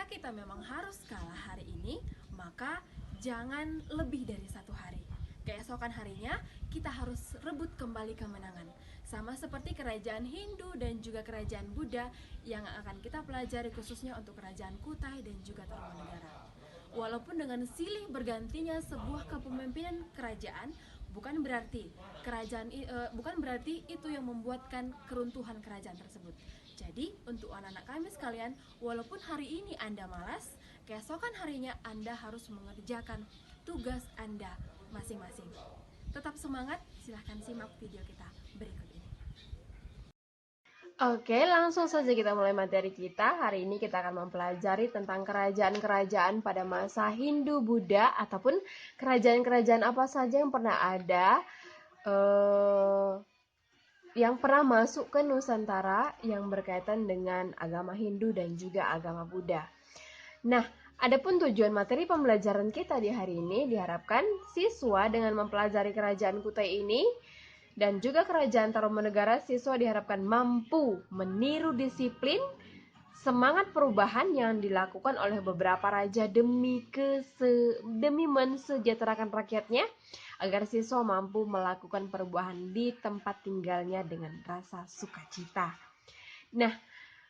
jika kita memang harus kalah hari ini, maka jangan lebih dari 1 hari. Keesokan harinya kita harus rebut kembali kemenangan. Sama seperti kerajaan Hindu dan juga kerajaan Buddha yang akan kita pelajari khususnya untuk kerajaan Kutai dan juga Tarumanegara. Walaupun dengan silih bergantinya sebuah kepemimpinan kerajaan, bukan berarti itu yang membuatkan keruntuhan kerajaan tersebut. Jadi, untuk anak-anak kami sekalian, walaupun hari ini Anda malas, keesokan harinya Anda harus mengerjakan tugas Anda masing-masing. Tetap semangat, silahkan simak video kita berikut ini. Oke, langsung saja kita mulai materi kita. Hari ini kita akan mempelajari tentang kerajaan-kerajaan pada masa Hindu-Buddha ataupun kerajaan-kerajaan apa saja yang pernah ada yang pernah masuk ke Nusantara yang berkaitan dengan agama Hindu dan juga agama Buddha. Nah, adapun tujuan materi pembelajaran kita di hari ini diharapkan siswa dengan mempelajari kerajaan Kutai ini dan juga kerajaan Tarumanegara, siswa diharapkan mampu meniru disiplin, semangat perubahan yang dilakukan oleh beberapa raja demi mensejahterakan rakyatnya, agar siswa mampu melakukan perubahan di tempat tinggalnya dengan rasa sukacita. Nah,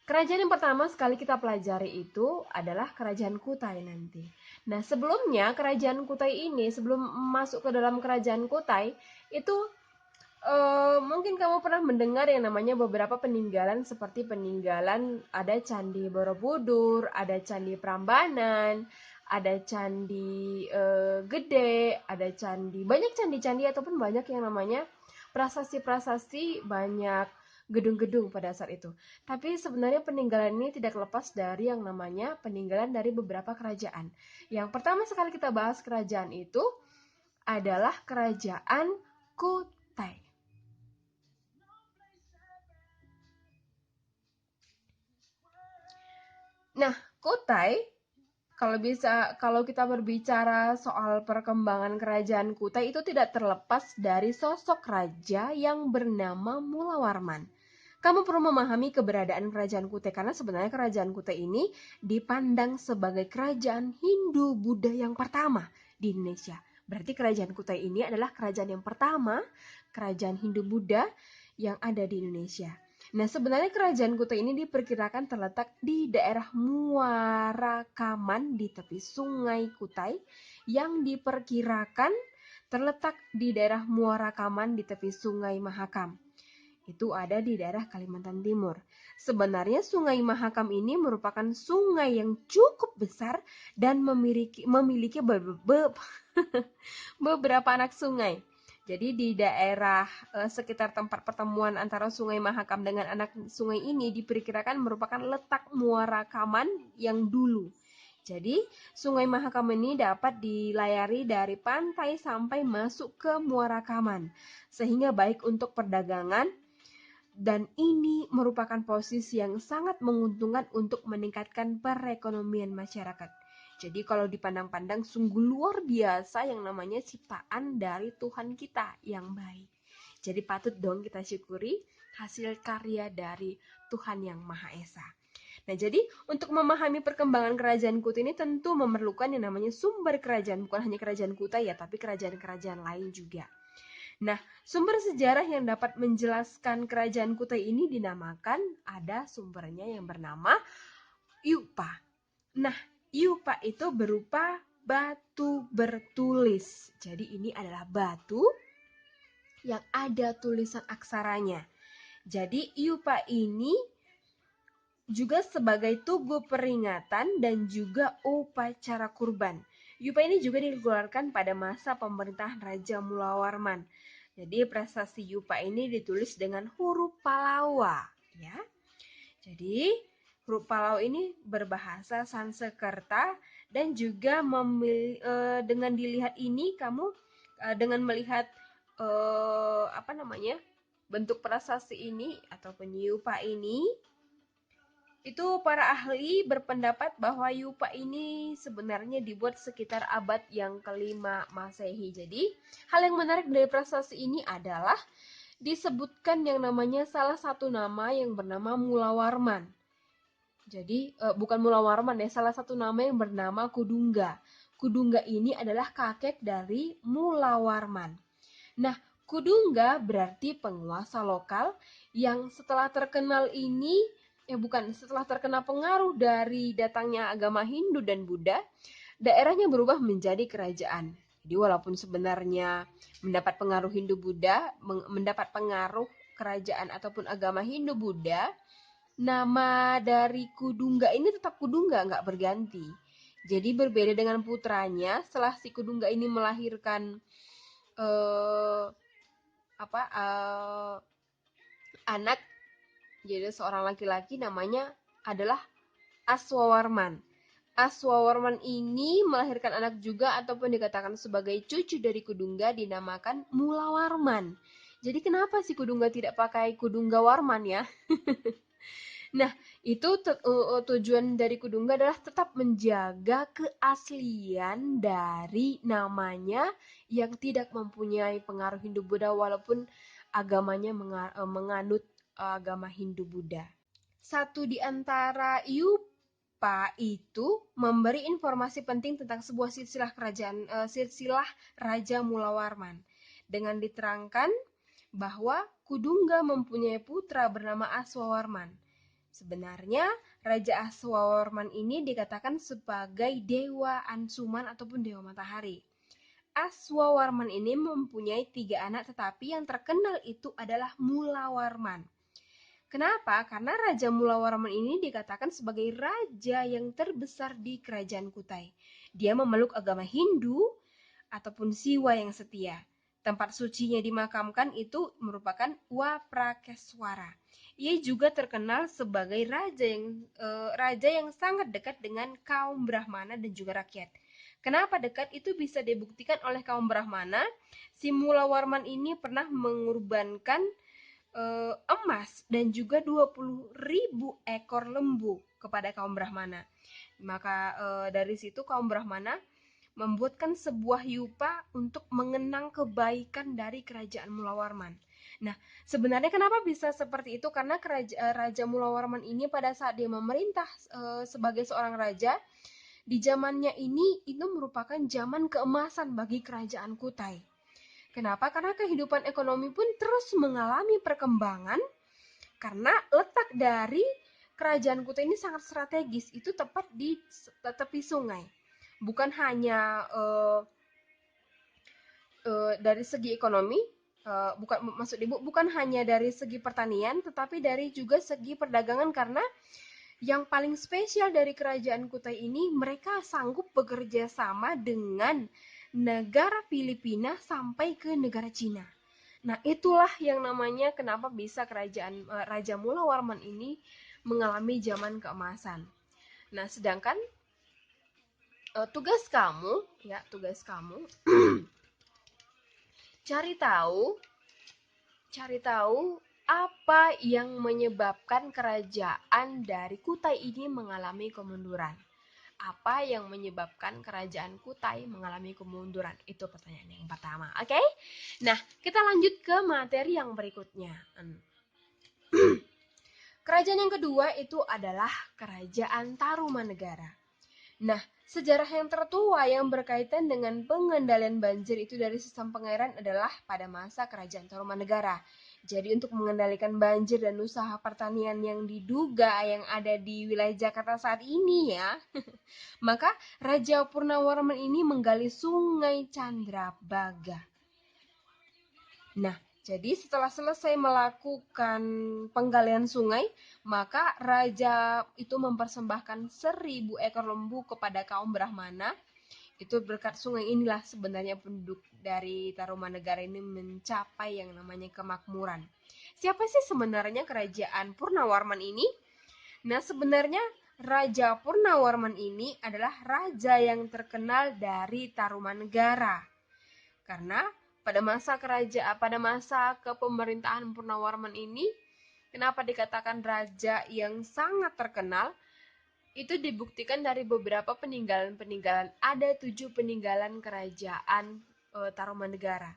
kerajaan yang pertama sekali kita pelajari itu adalah kerajaan Kutai nanti. Nah, sebelumnya kerajaan Kutai ini, sebelum masuk ke dalam kerajaan Kutai, itu mungkin kamu pernah mendengar yang namanya beberapa peninggalan seperti peninggalan ada Candi Borobudur, ada Candi Prambanan, ada Candi Gede, ada banyak candi-candi ataupun banyak yang namanya prasasti-prasasti, banyak gedung-gedung pada saat itu. Tapi sebenarnya peninggalan ini tidak lepas dari yang namanya peninggalan dari beberapa kerajaan. Yang pertama sekali kita bahas kerajaan itu adalah kerajaan Kutai. Nah, Kutai, kalau kita berbicara soal perkembangan kerajaan Kutai itu tidak terlepas dari sosok raja yang bernama Mulawarman. Kamu perlu memahami keberadaan kerajaan Kutai karena sebenarnya kerajaan Kutai ini dipandang sebagai kerajaan Hindu-Buddha yang pertama di Indonesia. Berarti kerajaan Kutai ini adalah kerajaan yang pertama, kerajaan Hindu-Buddha yang ada di Indonesia. Nah, sebenarnya kerajaan Kutai ini diperkirakan terletak di daerah Muara Kaman di tepi sungai Kutai yang diperkirakan terletak di daerah Muara Kaman di tepi sungai Mahakam. Itu ada di daerah Kalimantan Timur. Sebenarnya sungai Mahakam ini merupakan sungai yang cukup besar dan memiliki beberapa anak sungai. Jadi di daerah sekitar tempat pertemuan antara sungai Mahakam dengan anak sungai ini diperkirakan merupakan letak Muara Kaman yang dulu. Jadi sungai Mahakam ini dapat dilayari dari pantai sampai masuk ke Muara Kaman. Sehingga baik untuk perdagangan dan ini merupakan posisi yang sangat menguntungkan untuk meningkatkan perekonomian masyarakat. Jadi kalau dipandang-pandang sungguh luar biasa yang namanya ciptaan dari Tuhan kita yang baik. Jadi patut dong kita syukuri hasil karya dari Tuhan yang Maha Esa. Nah, jadi untuk memahami perkembangan kerajaan Kutai ini tentu memerlukan yang namanya sumber kerajaan, bukan hanya kerajaan Kutai ya, tapi kerajaan-kerajaan lain juga. Nah, sumber sejarah yang dapat menjelaskan kerajaan Kutai ini dinamakan, ada sumbernya yang bernama Yupa. Nah, Yupa itu berupa batu bertulis. Jadi ini adalah batu yang ada tulisan aksaranya. Jadi Yupa ini juga sebagai tugu peringatan dan juga upacara kurban. Yupa ini juga dikeluarkan pada masa pemerintahan Raja Mulawarman. Jadi prasasti Yupa ini ditulis dengan huruf Palawa, ya. Jadi huruf Palau ini berbahasa Sanskerta dan juga dengan dilihat ini kamu dengan melihat bentuk prasasti ini ataupun Yupa ini, itu para ahli berpendapat bahwa Yupa ini sebenarnya dibuat sekitar abad yang kelima Masehi. Jadi hal yang menarik dari prasasti ini adalah disebutkan yang namanya salah satu nama yang bernama Mulawarman. Jadi bukan Mulawarman ya, salah satu nama yang bernama Kudungga. Kudungga ini adalah kakek dari Mulawarman. Nah, Kudungga berarti penguasa lokal yang setelah terkenal ini, setelah terkena pengaruh dari datangnya agama Hindu dan Buddha, daerahnya berubah menjadi kerajaan. Jadi walaupun sebenarnya mendapat pengaruh Hindu Buddha, mendapat pengaruh kerajaan ataupun agama Hindu Buddha, nama dari Kudungga ini tetap Kudungga, nggak berganti. Jadi berbeda dengan putranya, setelah si Kudungga ini melahirkan eh, anak, jadi seorang laki-laki namanya adalah Aswawarman. Aswawarman ini melahirkan anak juga ataupun dikatakan sebagai cucu dari Kudungga dinamakan Mulawarman. Jadi kenapa si Kudungga tidak pakai Kudungga Warman ya? Nah, itu tujuan dari Kudungga adalah tetap menjaga keaslian dari namanya yang tidak mempunyai pengaruh Hindu Buddha walaupun agamanya menganut agama Hindu Buddha. Satu di antara Yupa itu memberi informasi penting tentang sebuah silsilah Raja Mulawarman dengan diterangkan bahwa Kudungga mempunyai putra bernama Aswawarman. Sebenarnya Raja Aswawarman ini dikatakan sebagai dewa Ansuman ataupun dewa matahari. Aswawarman ini mempunyai 3 anak, tetapi yang terkenal itu adalah Mulawarman. Kenapa? Karena Raja Mulawarman ini dikatakan sebagai raja yang terbesar di kerajaan Kutai. Dia memeluk agama Hindu ataupun Siwa yang setia. Tempat sucinya dimakamkan itu merupakan Waprakeswara. Ia juga terkenal sebagai raja yang sangat dekat dengan kaum Brahmana dan juga rakyat. Kenapa dekat? Itu bisa dibuktikan oleh kaum Brahmana. Si Mulawarman ini pernah mengorbankan emas dan juga 20.000 ekor lembu kepada kaum Brahmana. Maka dari situ kaum Brahmana membuatkan sebuah yupa untuk mengenang kebaikan dari kerajaan Mulawarman. Nah, sebenarnya kenapa bisa seperti itu? Karena Raja Mulawarman ini pada saat dia memerintah sebagai seorang raja, di zamannya ini itu merupakan zaman keemasan bagi kerajaan Kutai. Kenapa? Karena kehidupan ekonomi pun terus mengalami perkembangan karena letak dari kerajaan Kutai ini sangat strategis, itu tepat di tepi sungai. Bukan hanya dari segi ekonomi, bukan hanya dari segi pertanian, tetapi dari juga segi perdagangan karena yang paling spesial dari kerajaan Kutai ini mereka sanggup bekerja sama dengan negara Filipina sampai ke negara Cina. Nah, itulah yang namanya kenapa bisa kerajaan Raja Mulawarman ini mengalami zaman keemasan. Nah, sedangkan tugas kamu cari tahu apa yang menyebabkan kerajaan dari Kutai ini mengalami kemunduran. Apa yang menyebabkan kerajaan Kutai mengalami kemunduran? Itu pertanyaan yang pertama, oke? Nah, kita lanjut ke materi yang berikutnya. Kerajaan yang kedua itu adalah Kerajaan Tarumanegara. Nah, sejarah yang tertua yang berkaitan dengan pengendalian banjir itu dari sistem pengairan adalah pada masa Kerajaan Tarumanegara. Jadi untuk mengendalikan banjir dan usaha pertanian yang diduga yang ada di wilayah Jakarta saat ini ya, maka Raja Purnawarman ini menggali Sungai Candrabaga. Nah, jadi setelah selesai melakukan penggalian sungai, maka raja itu mempersembahkan 1.000 ekor lembu kepada kaum Brahmana. Itu berkat sungai inilah sebenarnya penduduk dari Tarumanegara ini mencapai yang namanya kemakmuran. Siapa sih sebenarnya kerajaan Purnawarman ini? Nah, sebenarnya Raja Purnawarman ini adalah raja yang terkenal dari Tarumanegara. Karena pada masa kepemerintahan Purnawarman ini, kenapa dikatakan raja yang sangat terkenal? Itu dibuktikan dari beberapa peninggalan-peninggalan. Ada 7 peninggalan kerajaan Tarumanegara.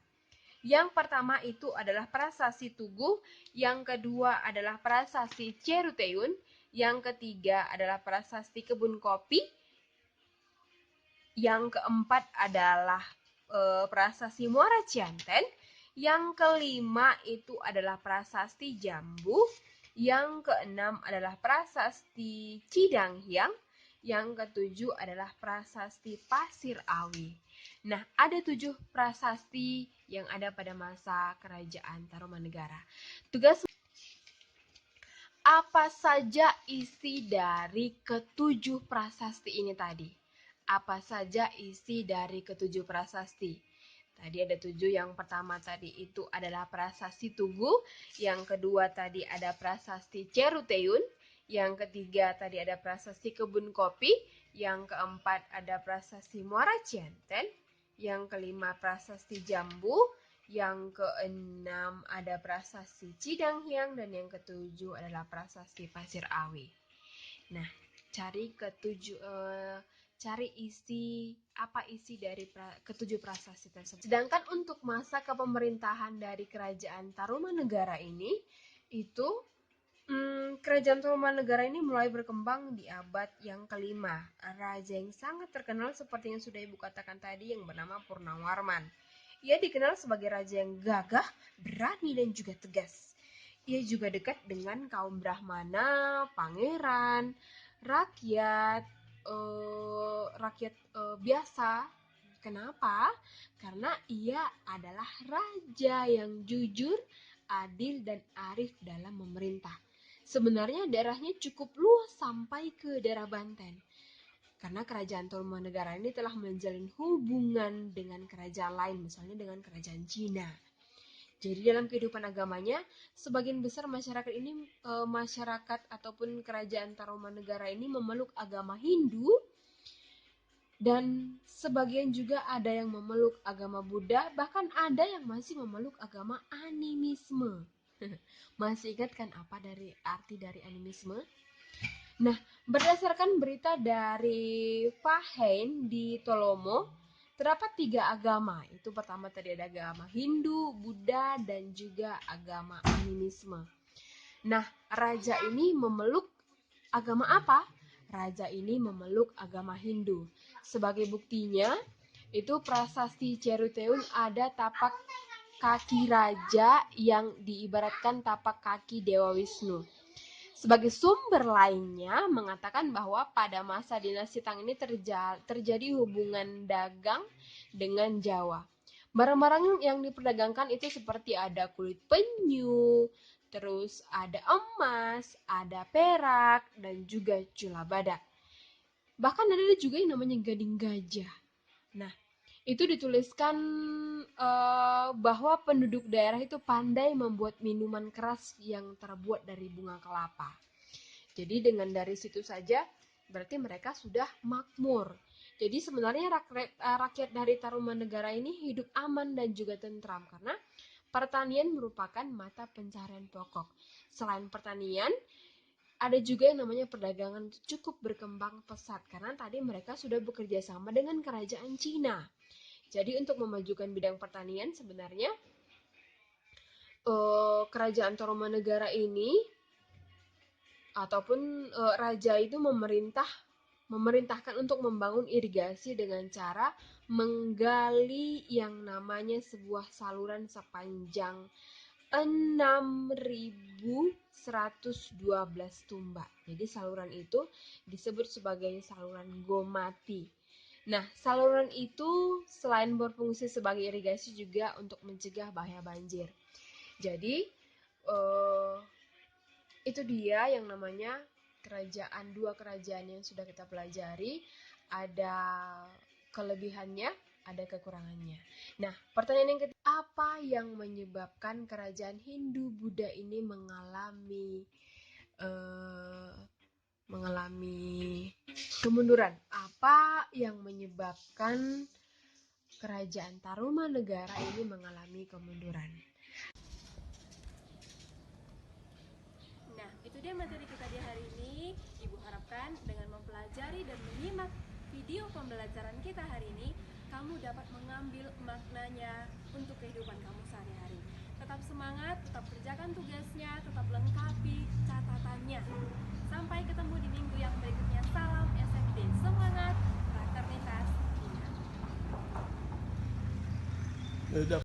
Yang pertama itu adalah Prasasti Tugu, yang kedua adalah Prasasti Ceruteun, Yang ketiga adalah prasasti kebun kopi. Yang keempat adalah prasasti Muara Cianten. Yang kelima itu adalah prasasti Jambu. Yang keenam adalah prasasti Cidanghyang. Yang ketujuh adalah prasasti Pasir Awi. Nah, ada 7 prasasti yang ada pada masa Kerajaan Tarumanegara. Apa saja isi dari ketujuh prasasti ini tadi? Apa saja isi dari ketujuh prasasti? Tadi ada 7, yang pertama tadi itu adalah prasasti Tugu, yang kedua tadi ada prasasti Ceruteun, yang ketiga tadi ada prasasti Kebun Kopi, yang keempat ada prasasti Muara Cianten, yang kelima prasasti Jambu, yang keenam ada prasasti Cidanghyang, dan yang ketujuh adalah prasasti Pasir Awi. Nah, cari apa isi dari ketujuh prasasti tersebut. Sedangkan untuk masa kepemerintahan dari Kerajaan Tarumanegara ini, itu Kerajaan Tarumanegara ini mulai berkembang di abad yang kelima. Raja yang sangat terkenal seperti yang sudah Ibu katakan tadi yang bernama Purnawarman. Ia dikenal sebagai raja yang gagah, berani, dan juga tegas. Ia juga dekat dengan kaum Brahmana, pangeran, rakyat biasa. Kenapa? Karena ia adalah raja yang jujur, adil, dan arif dalam memerintah. Sebenarnya daerahnya cukup luas sampai ke daerah Banten. Karena kerajaan Tarumanegara ini telah menjalin hubungan dengan kerajaan lain, misalnya dengan kerajaan Cina. Jadi dalam kehidupan agamanya, sebagian besar masyarakat ataupun kerajaan Tarumanegara ini memeluk agama Hindu, dan sebagian juga ada yang memeluk agama Buddha, bahkan ada yang masih memeluk agama animisme. Masih ingat kan apa arti dari animisme? Nah, berdasarkan berita dari Fahen di Tolomo, terdapat 3 agama. Itu pertama tadi ada agama Hindu, Buddha, dan juga agama animisme. Nah, raja ini memeluk agama apa? Raja ini memeluk agama Hindu. Sebagai buktinya, itu prasasti Ceruteun ada tapak kaki raja yang diibaratkan tapak kaki Dewa Wisnu. Sebagai sumber lainnya mengatakan bahwa pada masa dinasti Tang ini terjadi hubungan dagang dengan Jawa. Barang-barang yang diperdagangkan itu seperti ada kulit penyu, terus ada emas, ada perak, dan juga cula badak. Bahkan ada juga yang namanya gading gajah. Nah, itu dituliskan bahwa penduduk daerah itu pandai membuat minuman keras yang terbuat dari bunga kelapa. Jadi dengan dari situ saja berarti mereka sudah makmur. Jadi sebenarnya rakyat dari Tarumanegara ini hidup aman dan juga tentram karena pertanian merupakan mata pencaharian pokok. Selain pertanian, ada juga yang namanya perdagangan cukup berkembang pesat karena tadi mereka sudah bekerja sama dengan kerajaan Cina. Jadi untuk memajukan bidang pertanian sebenarnya kerajaan Tarumanegara ini ataupun raja itu memerintahkan untuk membangun irigasi dengan cara menggali yang namanya sebuah saluran sepanjang 6.112 tumbak. Jadi saluran itu disebut sebagai saluran Gomati. Nah, saluran itu selain berfungsi sebagai irigasi juga untuk mencegah bahaya banjir. Jadi itu dia yang namanya dua kerajaan yang sudah kita pelajari. Ada kelebihannya, ada kekurangannya. Nah, pertanyaan yang ketiga, apa yang menyebabkan kerajaan Hindu Buddha ini mengalami kemunduran? Apa yang menyebabkan kerajaan Tarumanegara ini mengalami kemunduran? Nah, itu dia materi kita di hari ini. Ibu harapkan dengan mempelajari dan menyimak video pembelajaran kita hari ini, kamu dapat mengambil maknanya untuk kehidupan kamu sehari-hari. Tetap semangat, tetap kerjakan tugasnya, tetap lengkapi catatannya. Sampai ketemu di minggu yang berikutnya. Salam SMD, semangat, fraternitas. Udah